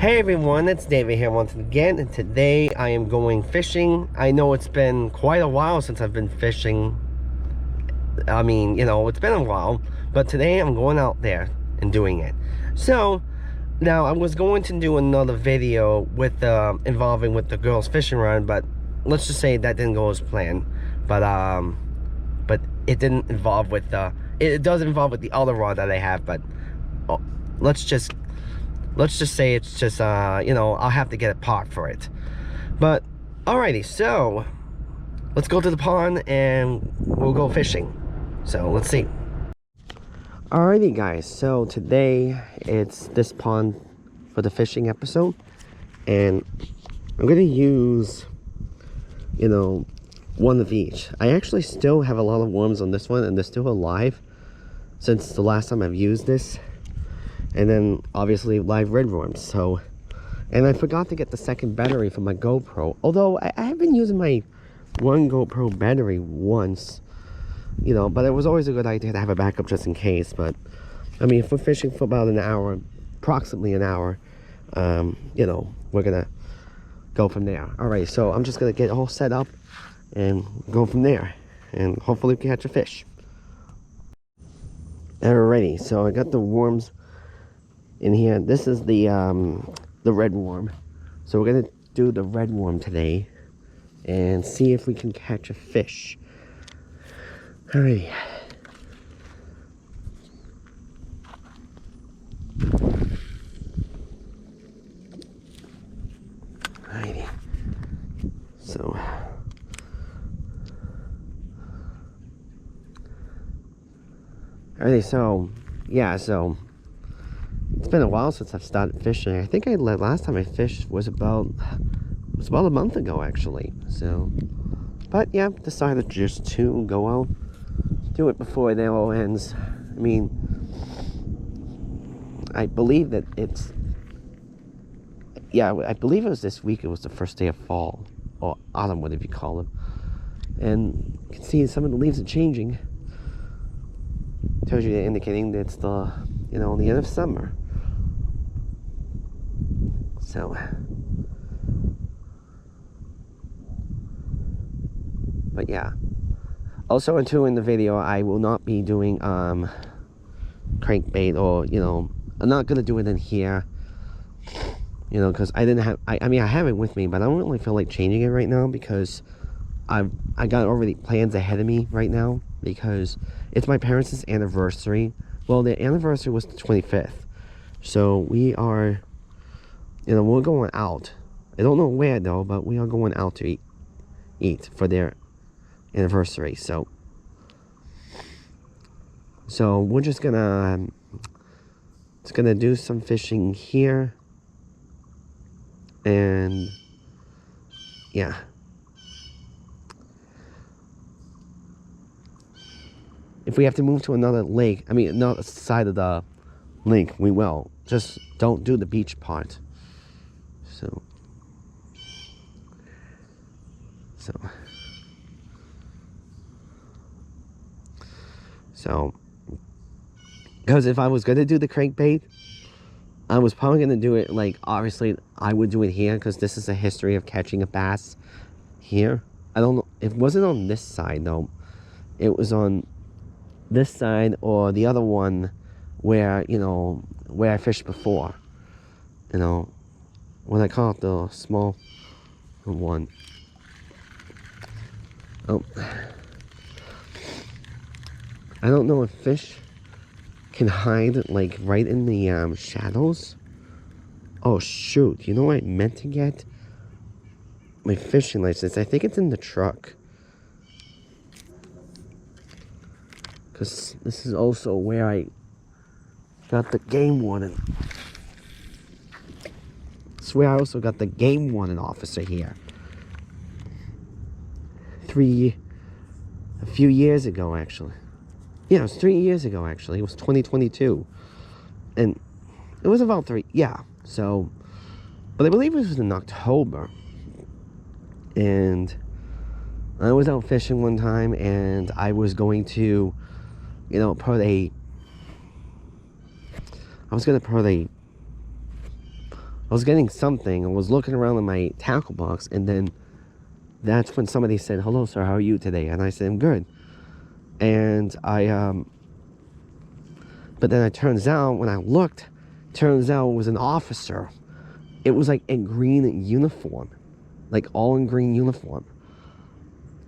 Hey everyone, it's David here once again, and today I am going fishing. I know it's been quite a while since I've been fishing. I mean, it's been a while, but today I'm going out there and doing it. So, now I was going to do another video with involving with the girls fishing run, but let's just say that didn't go as planned. But it didn't involve with it does involve with the other rod that I have, but let's just say it's just I'll have to get a pot for it. But alrighty, so let's go to the pond and we'll go fishing. So let's see. Alrighty guys, so today it's this pond for the fishing episode, and I'm gonna use one of each. I actually still have a lot of worms on this one, and they're still alive since the last time I've used this. And then obviously live red worms. So, and I forgot to get the second battery for my GoPro, although I have been using my one GoPro battery once, but it was always a good idea to have a backup just in case. But I mean, if we're fishing for about an hour, approximately an hour, we're gonna go from there. All right, so I'm just gonna get all set up and go from there, and hopefully we can catch a fish. Alrighty, so I got the worms in here. This is the red worm, so we're gonna do the red worm today and see if we can catch a fish. Alrighty. Alrighty. So alrighty, so yeah, so it's been a while since I've started fishing. I think last time I fished was about a month ago actually. So, but yeah, decided just to go out, do it before it all ends. I mean, I believe that I believe it was this week. It was the first day of fall or autumn, whatever you call them. And you can see some of the leaves are changing. Tells you, indicating that it's the the end of summer. So, but yeah. Also, in the video, I will not be doing crankbait, or I'm not gonna do it in here. Because I didn't have. I mean, I have it with me, but I don't really feel like changing it right now because I got already plans ahead of me right now because it's my parents' anniversary. Well, the anniversary was the 25th, so we are. We're going out. I don't know where though, but we are going out to eat for their anniversary. So we're just gonna do some fishing here, and yeah. If we have to move to another lake, I mean another side of the lake, we will. Just don't do the beach part. So, because if I was gonna do the crankbait, I was probably gonna do it obviously I would do it here because this is a history of catching a bass here. I don't know, it wasn't on this side though. It was on this side or the other one where where I fished before. What I call it, the small one. Oh, I don't know if fish can hide right in the shadows. Oh shoot, you know what I meant to get? My fishing license. I think it's in the truck. Because this is also where I got the game warden. I swear I also got the game warden officer here. A few years ago actually. Yeah, it was 3 years ago actually. It was 2022. And it was about 3, yeah. So, but I believe it was in October. And I was out fishing one time and I was going to, put a I was getting something. I was looking around in my tackle box, and then that's when somebody said, "Hello, sir, how are you today?" And I said, "I'm good." And but then it turns out, when I looked, turns out it was an officer. It was like in green uniform, like all in green uniform.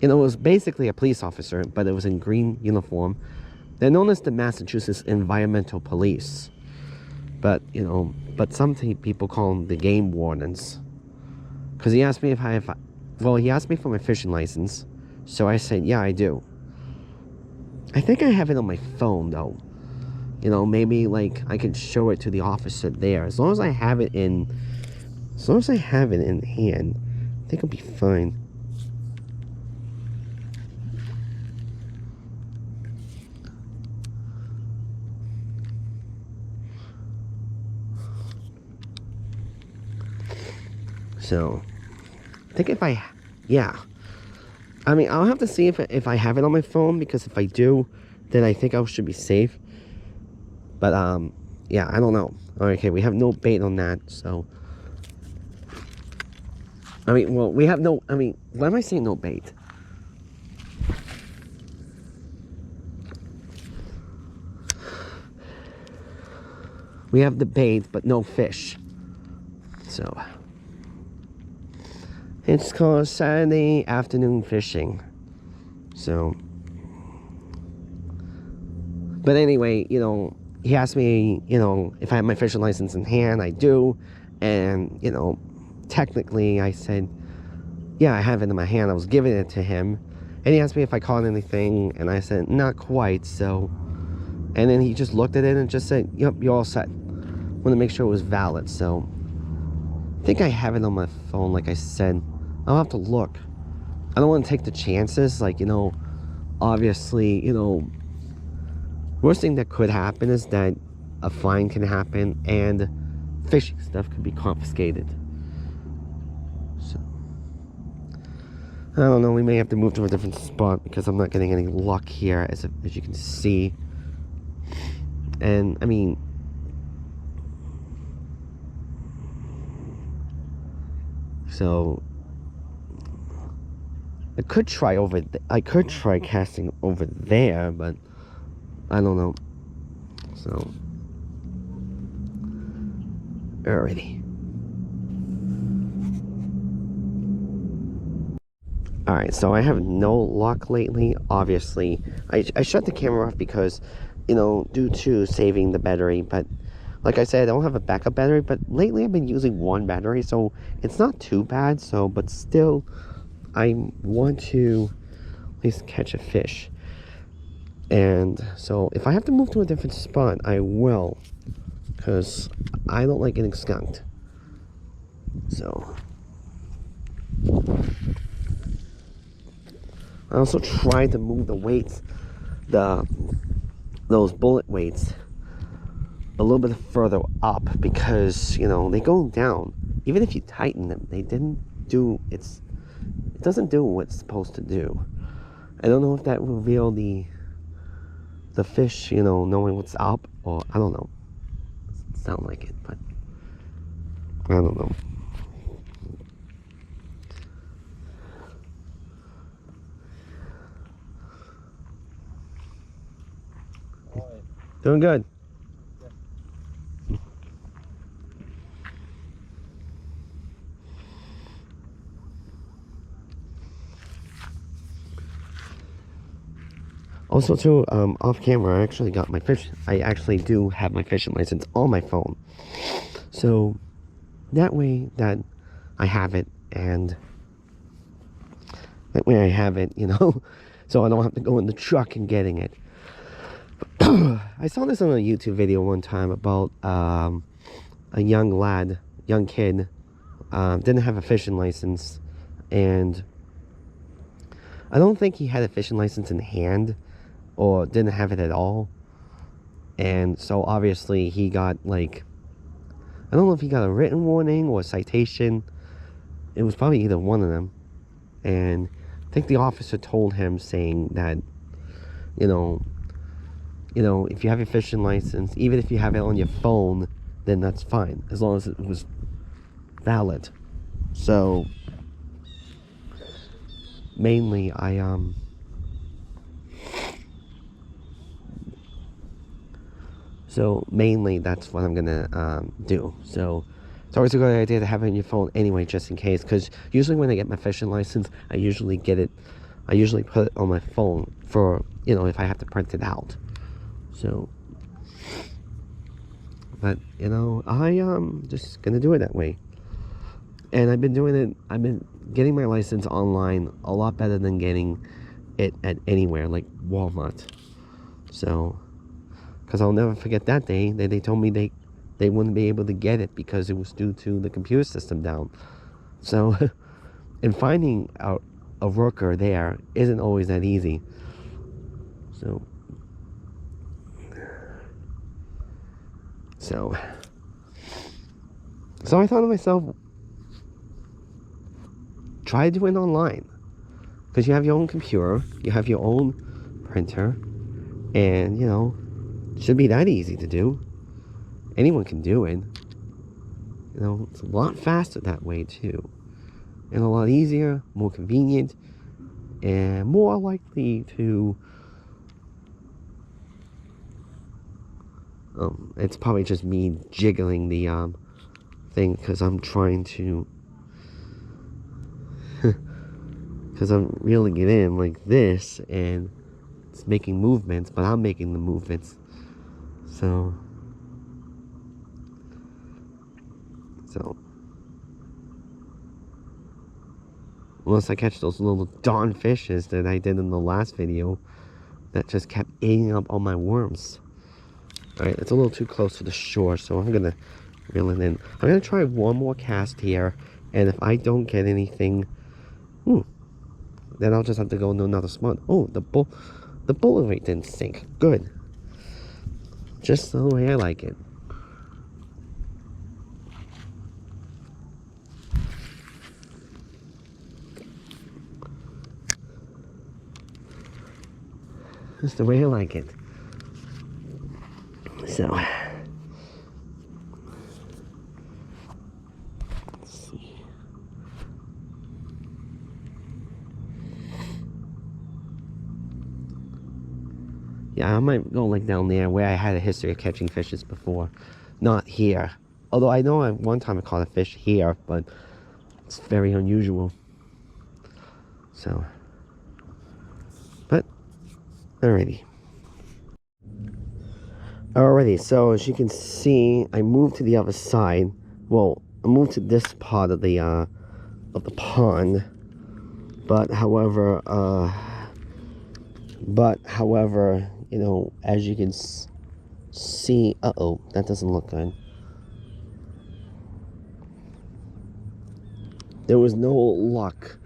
You know, it was basically a police officer, but it was in green uniform. They're known as the Massachusetts Environmental Police. But, you know, but some people call them the game wardens. Because he asked me if I have, well, he asked me for my fishing license. So I said, yeah, I do. I think I have it on my phone, though. You know, maybe, like, I could show it to the officer there. As long as I have it in hand, I think it'll be fine. So, I think yeah. I mean, I'll have to see if I have it on my phone, because if I do, then I think I should be safe. But, yeah, I don't know. Okay, we have no bait on that, so. I mean, well, we have no, I mean, why am I saying no bait? We have the bait, but no fish. So, it's called Saturday afternoon fishing. So, but anyway, you know, he asked me, you know, if I have my fishing license in hand. I do. And, you know, technically I said, yeah, I have it in my hand. I was giving it to him. And he asked me if I caught anything. And I said, not quite. So, and then he just looked at it and just said, yep, you're all set. Want to make sure it was valid. So, I think I have it on my phone, like I said. I'll have to look. I don't want to take the chances. Like, you know, obviously, you know, worst thing that could happen is that a fine can happen and fishing stuff could be confiscated. So, I don't know. We may have to move to a different spot, because I'm not getting any luck here, as you can see. And, I mean, so I could try casting over there, but I don't know. So, alrighty. Alright, so I have no luck lately. Obviously, I shut the camera off because, you know, due to saving the battery. But like I said, I don't have a backup battery. But lately I've been using one battery, so it's not too bad. So, but still, I want to at least catch a fish. And so if I have to move to a different spot, I will, because I don't like getting skunked. So I also tried to move the weights, those bullet weights, a little bit further up, because, you know, they go down. Even if you tighten them, it doesn't do what it's supposed to do. I don't know if that will reveal the fish, you know, knowing what's up, or I don't know. Doesn't sound like it, but I don't know. Doing good. Also, too, off camera, I actually got my fish. I actually do have my fishing license on my phone. So, that way that I have it, and that way I have it, you know, so I don't have to go in the truck and getting it. I saw this on a YouTube video one time about a young kid, didn't have a fishing license, and I don't think he had a fishing license in hand, or didn't have it at all. And so obviously he got, like, I don't know if he got a written warning or a citation. It was probably either one of them. And I think the officer told him, saying that, you know, if you have your fishing license, even if you have it on your phone, then that's fine, as long as it was valid. So mainly that's what I'm gonna do. So it's always a good idea to have it on your phone anyway, just in case, because usually when I get my fishing license, I usually put it on my phone for, you know, if I have to print it out. So, but you know, I just gonna do it that way. And I've been getting my license online a lot better than getting it at anywhere like Walmart. So, because I'll never forget that day that they told me they wouldn't be able to get it because it was due to the computer system down. So, and finding out a worker there isn't always that easy. So I thought to myself, try doing it online, because you have your own computer, you have your own printer, and you know, it should be that easy to do. Anyone can do it. You know, it's a lot faster that way too, and a lot easier, more convenient, and more likely to it's probably just me jiggling the thing, because I'm trying to because I'm reeling it in like this, and it's making movements, but I'm making the movements. So unless I catch those little darn fishes that I did in the last video that just kept eating up all my worms. Alright, it's a little too close to the shore, so I'm gonna reel it in. I'm gonna try one more cast here, and if I don't get anything, then I'll just have to go into another spot. Oh, the bullet weight didn't sink. Good. Just the way I like it. Just the way I like it. So, let's see. Yeah, I might go like down there where I had a history of catching fishes before. Not here. Although I know one time I caught a fish here, but it's very unusual. So, but, alrighty. Alrighty, so as you can see, I moved to the other side. Well, I moved to this part of the pond. But however, you know, as you can see, that doesn't look good. There was no luck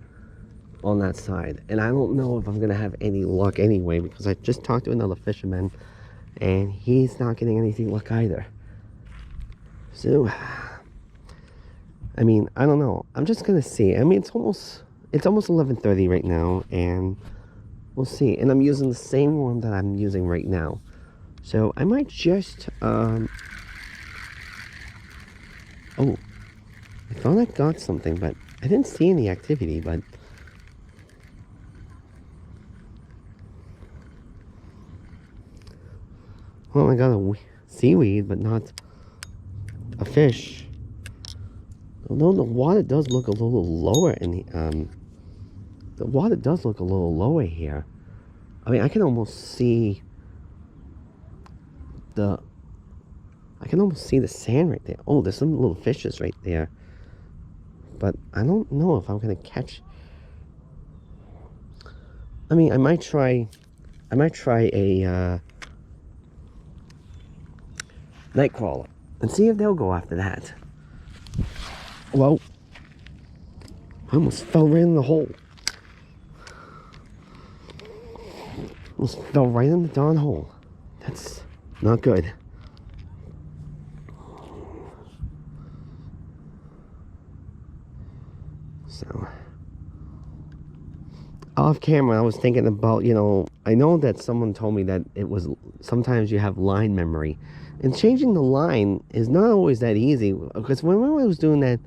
on that side, and I don't know if I'm gonna have any luck anyway, because I just talked to another fisherman, and he's not getting anything luck either. So, I mean, I don't know. I'm just gonna see. I mean, it's almost 11:30 right now, and we'll see. And I'm using the same one that I'm using right now, so I might just oh, I thought I got something, but I didn't see any activity. But well, I got a seaweed, but not a fish. Although the water does look a little lower in the water does look a little lower here. I mean, I can almost see the sand right there. Oh, there's some little fishes right there. But I don't know if I'm gonna catch. I mean, I might try a Nightcrawler and see if they'll go after that. Well, I almost fell right in the hole. Almost fell right in the darn hole. That's not good. So, off camera, I was thinking about, you know, I know that someone told me that it was sometimes you have line memory, and changing the line is not always that easy, because when I was doing that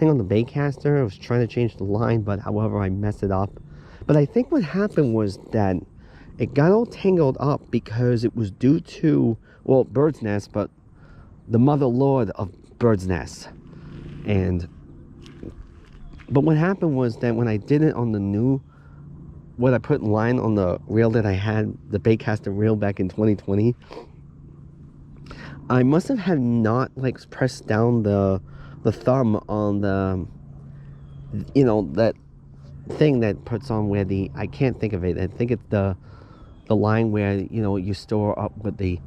thing on the bait caster. I was trying to change the line, but however I messed it up. But I think what happened was that it got all tangled up because it was due to, well, bird's nest, but the mother lord of bird's nest. But what happened was that when I did it on the new, what I put line on the reel that I had, the bait caster reel back in 2020, I must have had not like pressed down the thumb on the, you know, that thing that puts on where the, I can't think of it. I think it's the line where, you know, you store up with the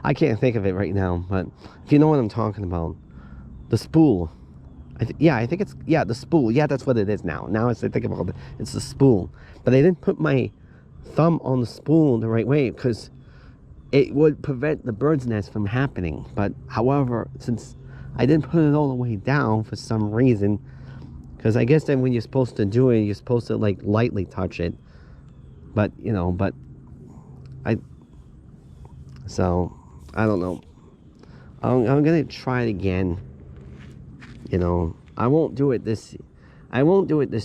I can't think of it right now, but if you know what I'm talking about, the spool. I think it's, yeah, the spool. Yeah, that's what it is now. Now as I think about it, it's the spool. But I didn't put my thumb on the spool the right way because it would prevent the bird's nest from happening. But however, since I didn't put it all the way down for some reason, because I guess then when you're supposed to do it, you're supposed to like lightly touch it. But, you know, so I don't know. I'm gonna try it again. You know, I won't do it this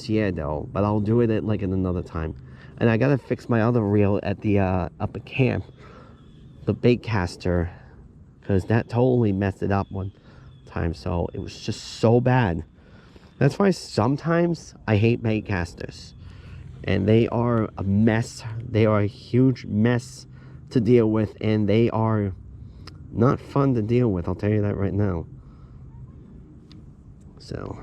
year though, but I'll do it at like in another time. And I gotta fix my other reel at the up at camp, the bait caster, because that totally messed it up one time. So it was just so bad. That's why sometimes I hate bait casters, and they are a mess. They are a huge mess to deal with, and they are not fun to deal with, I'll tell you that right now. So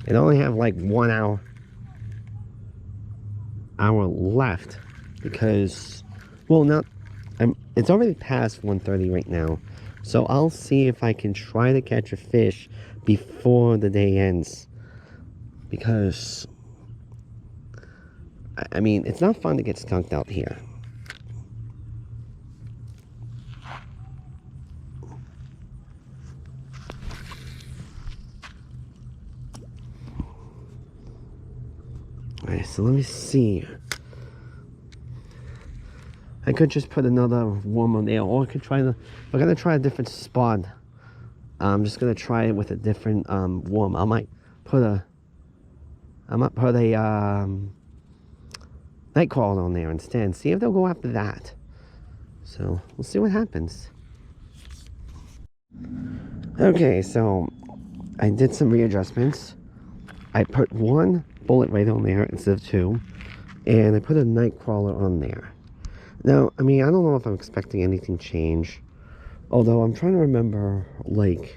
it only have like 1 hour left because, well, not, it's already past 1:30 right now. So I'll see if I can try to catch a fish before the day ends. Because, I mean, it's not fun to get skunked out here. Alright, so let me see. I could just put another worm on there, or I could try if I'm gonna try a different spot. I'm just gonna try it with a different worm. I might put a Nightcrawler on there instead. See if they'll go after that. So we'll see what happens. Okay, so I did some readjustments. I put 1 bullet right on there instead of 2, and I put a Nightcrawler on there. Now, I mean, I don't know if I'm expecting anything change. Although I'm trying to remember, like,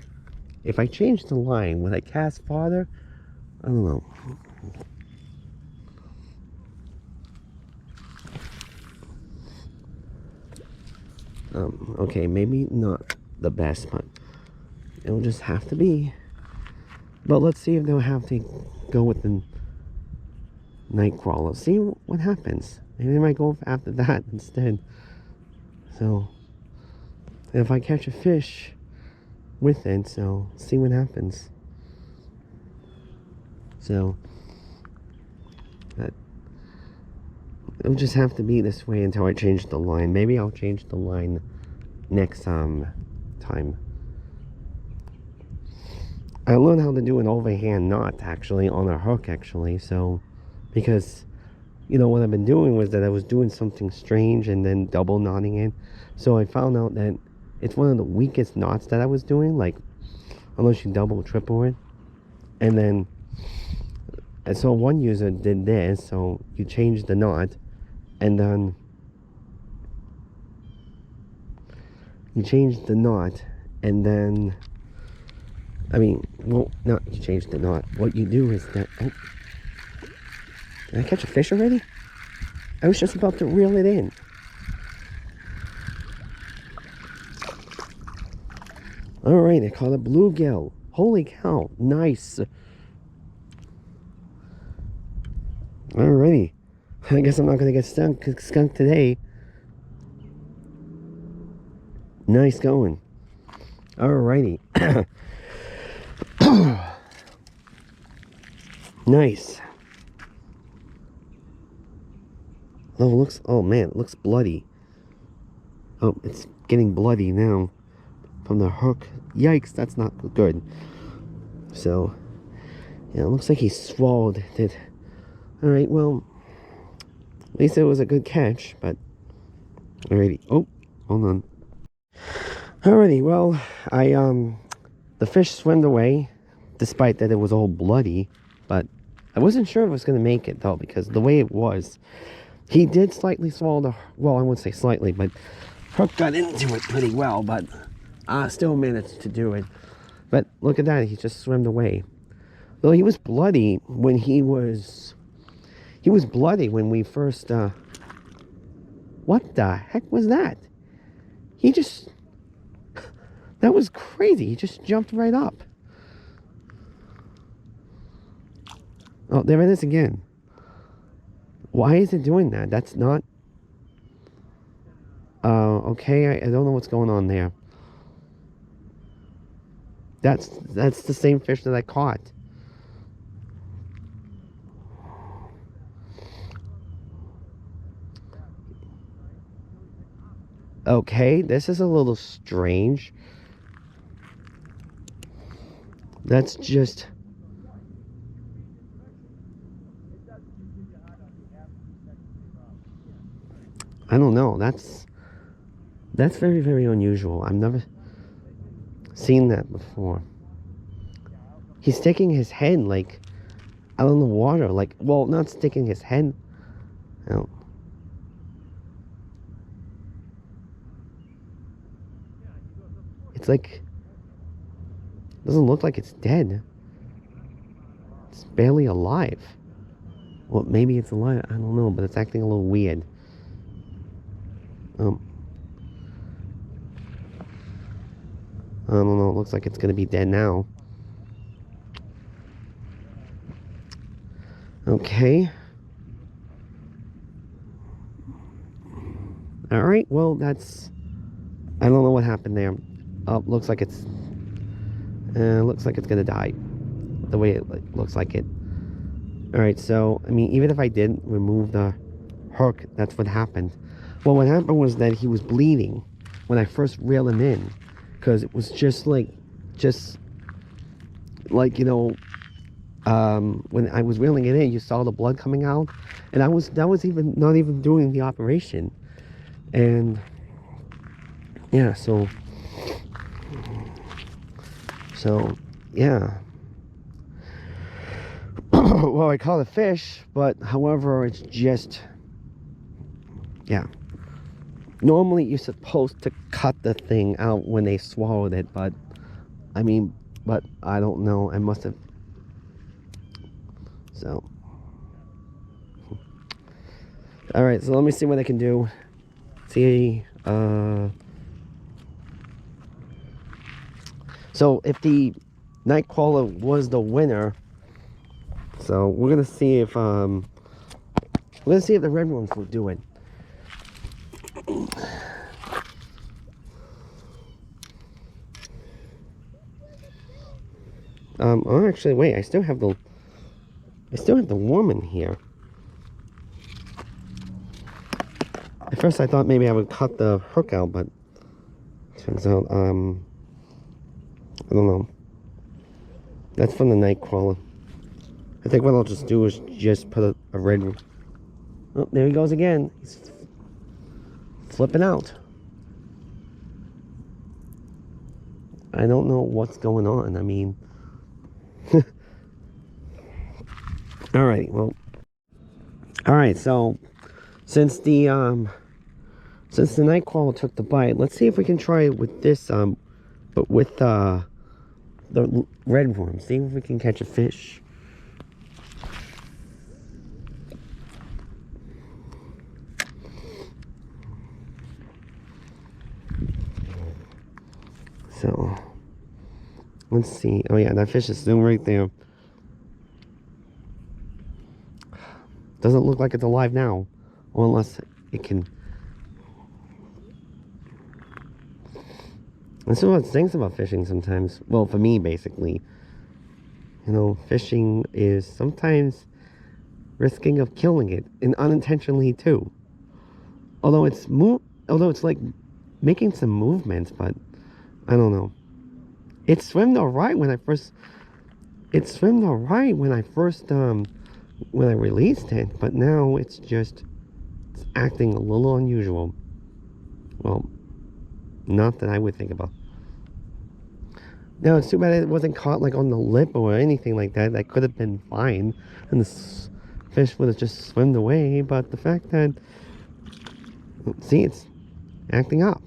if I change the line, would I cast farther? I don't know. Okay, maybe not the best, but it'll just have to be. But let's see if they'll have to go with the Nightcrawler. See what happens. Maybe they might go after that instead. So, if I catch a fish with it, so see what happens. So, it'll just have to be this way until I change the line. Maybe I'll change the line next time. I learned how to do an overhand knot actually on a hook actually. So, because, you know, what I've been doing was that I was doing something strange and then double knotting it. So I found out that it's one of the weakest knots that I was doing, like, unless you double, triple it. And then, and so one user did this, so you change the knot, and then you change the knot, and then, I mean, well, not you change the knot. What you do is that, oh, did I catch a fish already? I was just about to reel it in. Alright, I caught a bluegill. Holy cow, nice. Alrighty. I guess I'm not going to get skunked today. Nice going. Alrighty. Nice. Oh, oh man, it looks bloody. Oh, it's getting bloody now from the hook. Yikes, that's not good. So, yeah, it looks like he swallowed it. Alright, well, at least it was a good catch, but... Alrighty. Oh, hold on. Alrighty, well, the fish swam away, despite that it was all bloody, but I wasn't sure if I was going to make it, though, because the way it was, he did slightly swallow the... Well, I wouldn't say slightly, but hook got into it pretty well, but still managed to do it. But look at that, he just swam away. Though he was bloody when he was bloody when we first, what the heck was that? He just, that was crazy. He just jumped right up. Oh, there it is again. Why is it doing that? That's not, okay, I don't know what's going on there. That's the same fish that I caught. Okay, this is a little strange. That's just... I don't know. That's very, very unusual. I've never seen that before. He's sticking his head like out in the water, like, well, not sticking his head out. It's like, doesn't look like it's dead. It's barely alive. Well, maybe it's alive, I don't know, but it's acting a little weird. I don't know, it looks like it's gonna be dead now. Okay. Alright, well, that's... I don't know what happened there. Oh, looks like it's gonna die. The way it looks like it. Alright, so, I mean, even if I didn't remove the hook, that's what happened. Well, what happened was that he was bleeding when I first reeled him in. Because it was just like, you know, when I was reeling it in, you saw the blood coming out. And that was even not even doing the operation. And, yeah, so, yeah. Well, I caught a fish, but however, it's just, yeah. Normally, you're supposed to cut the thing out when they swallowed it, but, I mean, but I don't know. I must have, so. Alright, so let me see what I can do. See, so if the Nightcrawler was the winner, so we're gonna see if the red ones will do it. Oh, actually, wait, I still have the worm in here. At first I thought maybe I would cut the hook out, but turns out, I don't know. That's from the Nightcrawler. I think what I'll just do is just put a red... Oh, there he goes again. He's flipping out. I don't know what's going on. I mean... Alright, well... Alright, so... Since the Nightcrawler took the bite, let's see if we can try it with this, but with, the red worm. See if we can catch a fish. So, let's see. Oh yeah, that fish is still right there. Doesn't look like it's alive now. Or unless it can... This is what stinks about fishing sometimes. Well, for me, basically. You know, fishing is sometimes risking of killing it, and unintentionally too. Although it's like making some movements, but I don't know. It swam alright when I first. It swam alright when I first when I released it, but now it's acting a little unusual. Well, not that I would think about. No, it's too bad it wasn't caught like on the lip or anything like that. That could have been fine, and the fish would have just swimmed away. But the fact that, see, it's acting up.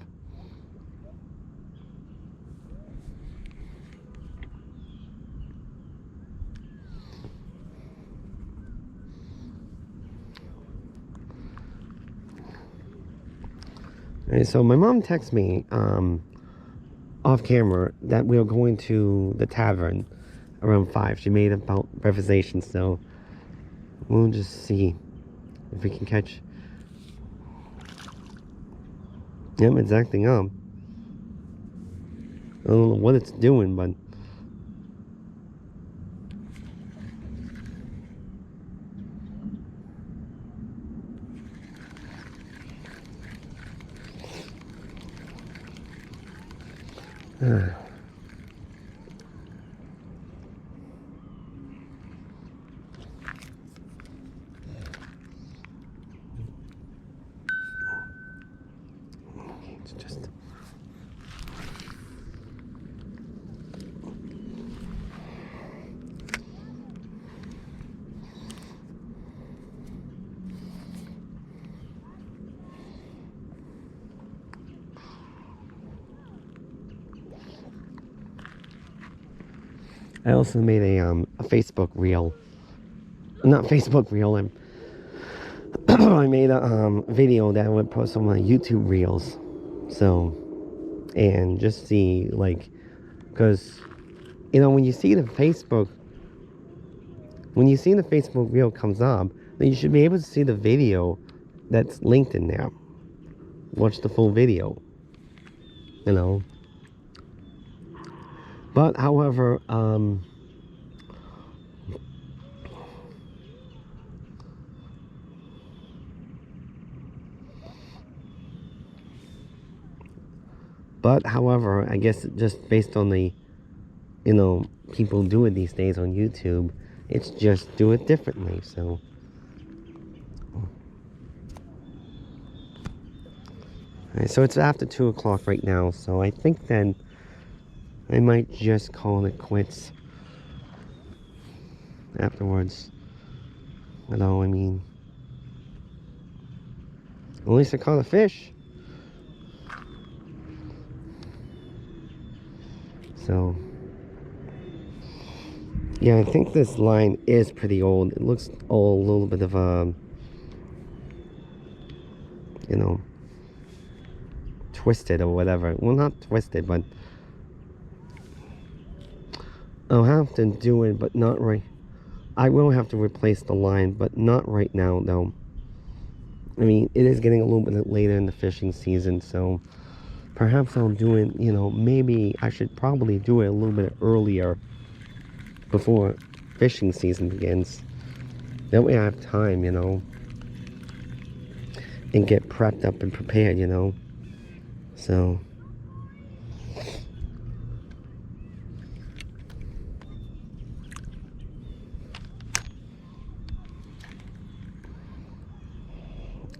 Alright, so my mom texted me off camera that we were going to the tavern around 5. She made about reservations, so we'll just see if we can catch. Yep, it's acting up. I don't know what it's doing, but it's just. I also made a Facebook reel. Not Facebook reel. I made a video that I would post on my YouTube reels. So, and just see, like, because you know, when you see the Facebook reel comes up, then you should be able to see the video that's linked in there. Watch the full video. You know. But however, I guess just based on the, you know, people do it these days on YouTube, it's just do it differently. So alright, so it's after 2 o'clock right now, so I think then I might just call it quits afterwards. You know, I mean, at least I caught a fish. So, yeah, I think this line is pretty old. It looks all a little bit of you know, twisted or whatever. Well, not twisted, but I'll have to do it, but not right. I will have to replace the line, but not right now, though. I mean, it is getting a little bit later in the fishing season, so perhaps I'll do it, you know, maybe I should probably do it a little bit earlier before fishing season begins. That way I have time, you know, and get prepped up and prepared, you know. So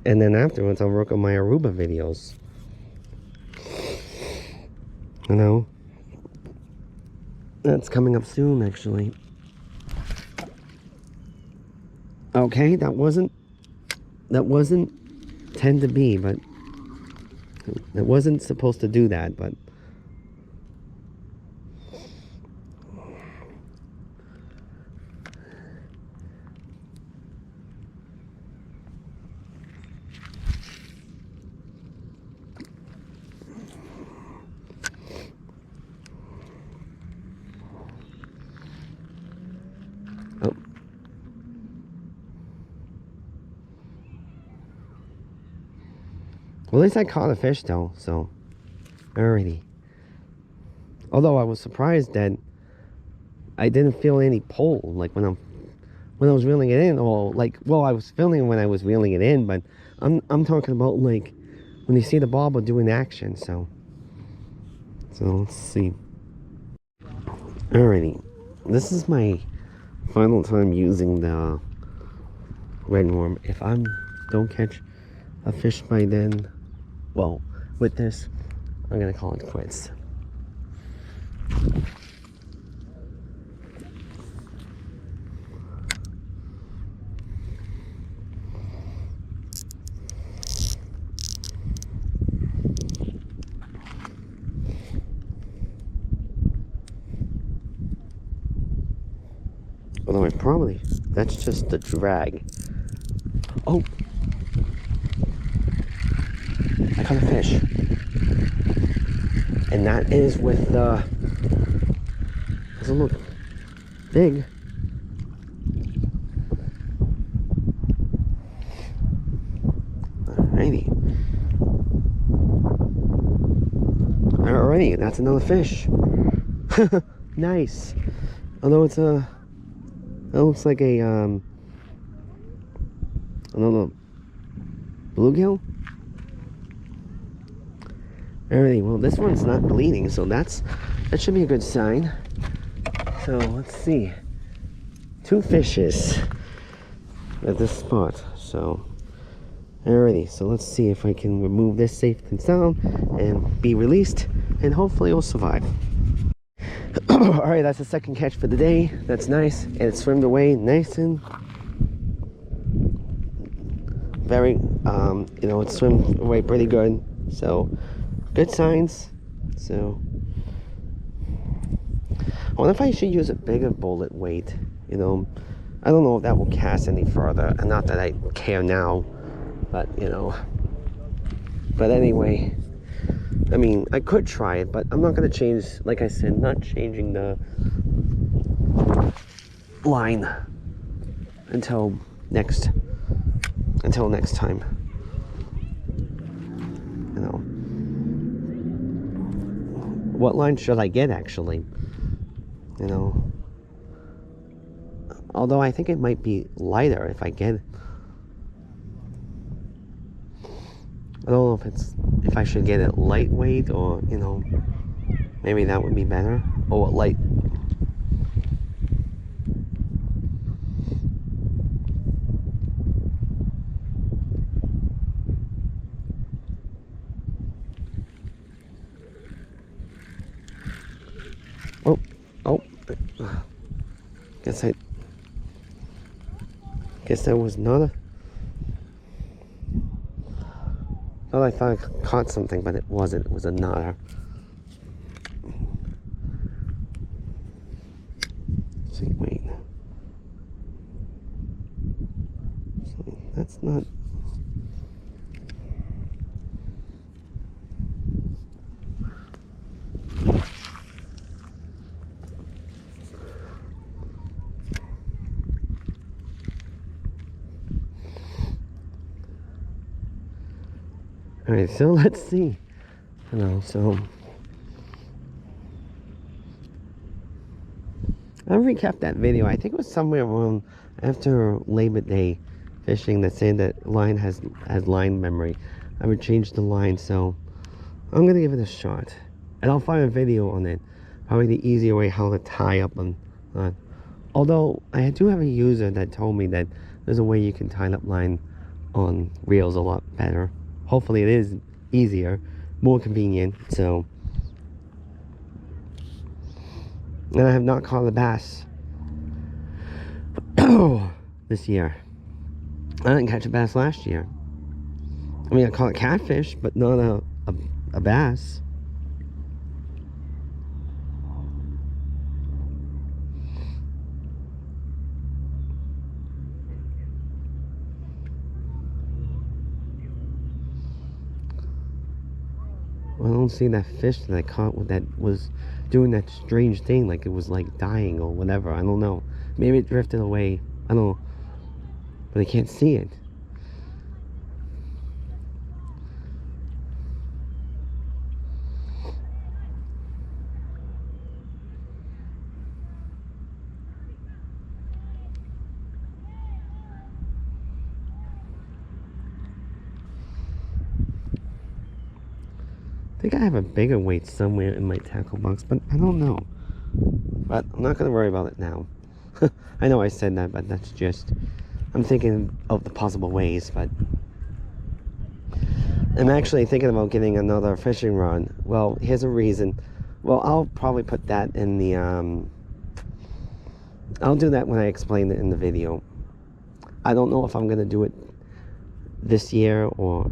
and then afterwards I'll work on my Aruba videos. You know, that's coming up soon, actually. Okay, that wasn't tend to be, but it wasn't supposed to do that, but oh. Well, at least I caught a fish though, so alrighty. Although I was surprised that I didn't feel any pull, like when I was reeling it in, or like, well, I was feeling it when I was reeling it in, but I'm talking about like when you see the bobber doing action. So let's see. Alrighty, this is my final time using the red worm. If I don't catch a fish by then, well, with this, I'm gonna call it quits. Although that's just the drag. Oh, I caught a fish. And that is with the, doesn't look big. Alrighty, that's another fish. Nice. Although it looks like a, another bluegill. Alrighty, well, this one's not bleeding, so that should be a good sign. So let's see, 2 fishes at this spot. So alrighty, so let's see if I can remove this safe and sound and be released, and hopefully it'll survive. Alright, that's the second catch for the day. That's nice, and it swam away nice and very, you know, it swam away pretty good. So good signs. So I wonder if I should use a bigger bullet weight. You know, I don't know if that will cast any further, and not that I care now, but you know. But anyway, I mean, I could try it, but I'm not gonna change, like I said, not changing the line until next time. You know, what line should I get actually? You know, although I think it might be lighter if I get, I don't know if I should get it lightweight, or you know, maybe that would be better, or what light. Oh, guess that was not a, well, I thought I caught something, but it wasn't. It was a nada. Let's see, wait. So that's not. Alright, so let's see. You know, so I'll recap that video. I think it was somewhere around after Labor Day fishing that said that line has line memory. I would change the line, so I'm gonna give it a shot, and I'll find a video on it. Probably the easier way how to tie up on. Although I do have a user that told me that there's a way you can tie up line on reels a lot better. Hopefully it is easier, more convenient. So, and I have not caught a bass this year. I didn't catch a bass last year. I mean, I caught a catfish, but not a bass. I don't see that fish that I caught that was doing that strange thing, like it was like dying or whatever. I don't know. Maybe it drifted away. I don't know. But I can't see it. think I have a bigger weight somewhere in my tackle box, but I don't know. But I'm not going to worry about it now. I know I said that, but that's just... I'm thinking of the possible ways, but... I'm actually thinking about getting another fishing rod. Well, here's a reason. Well, I'll probably put that in the... I'll do that when I explain it in the video. I don't know if I'm going to do it this year or...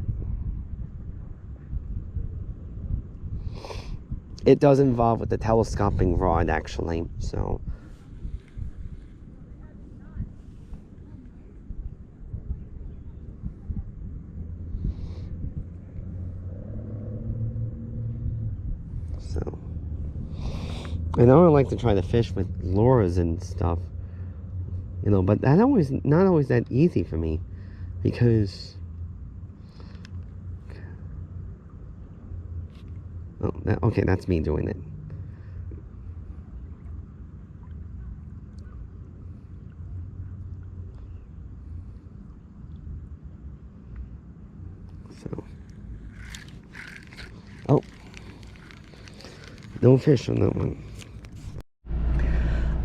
It does involve with the telescoping rod, actually, so... I know I like to try to fish with lures and stuff, you know, but that not always that easy for me, because okay, that's me doing it. So, oh, no fish on that one.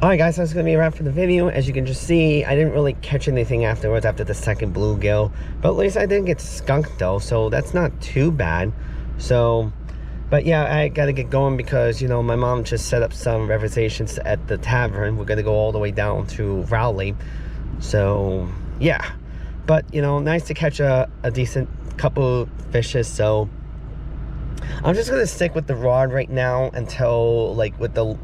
Alright guys, that's going to be a wrap for the video. As you can just see, I didn't really catch anything afterwards after the second bluegill. But at least I didn't get skunked though, so that's not too bad. So, but yeah, I got to get going because, you know, my mom just set up some reservations at the tavern. We're going to go all the way down to Rowley. So, yeah. But, you know, nice to catch a decent couple fishes, so... I'm just going to stick with the rod right now until, like, with the...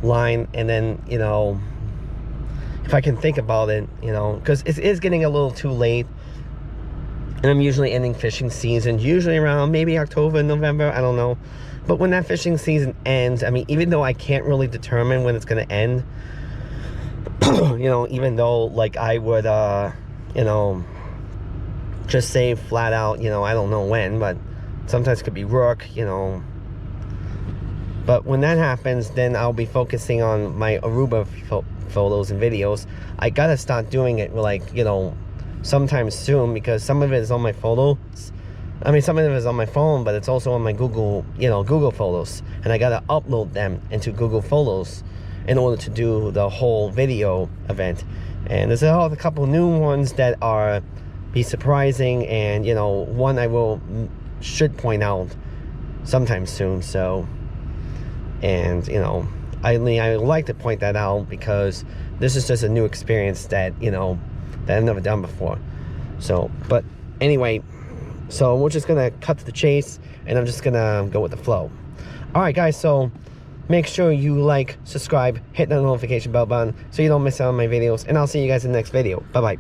line, and then, you know, if I can think about it, you know, because it is getting a little too late, and I'm usually ending fishing season usually around maybe October, November, I don't know. But when that fishing season ends, I mean, even though I can't really determine when it's going to end, you know, even though, like, I would you know, just say flat out, you know, I don't know when, but sometimes it could be rook, you know. But when that happens, then I'll be focusing on my Aruba photos and videos. I gotta start doing it, like, you know, sometime soon, because some of it is on my photos. I mean, some of it is on my phone, but it's also on my Google, you know, Google Photos. And I gotta upload them into Google Photos in order to do the whole video event. And there's a couple new ones that are be surprising, and, you know, one I should point out sometime soon, so... And, you know, I like to point that out because this is just a new experience that, you know, that I've never done before. So, but anyway, so we're just going to cut to the chase, and I'm just going to go with the flow. All right, guys, so make sure you like, subscribe, hit that notification bell button so you don't miss out on my videos, and I'll see you guys in the next video. Bye-bye.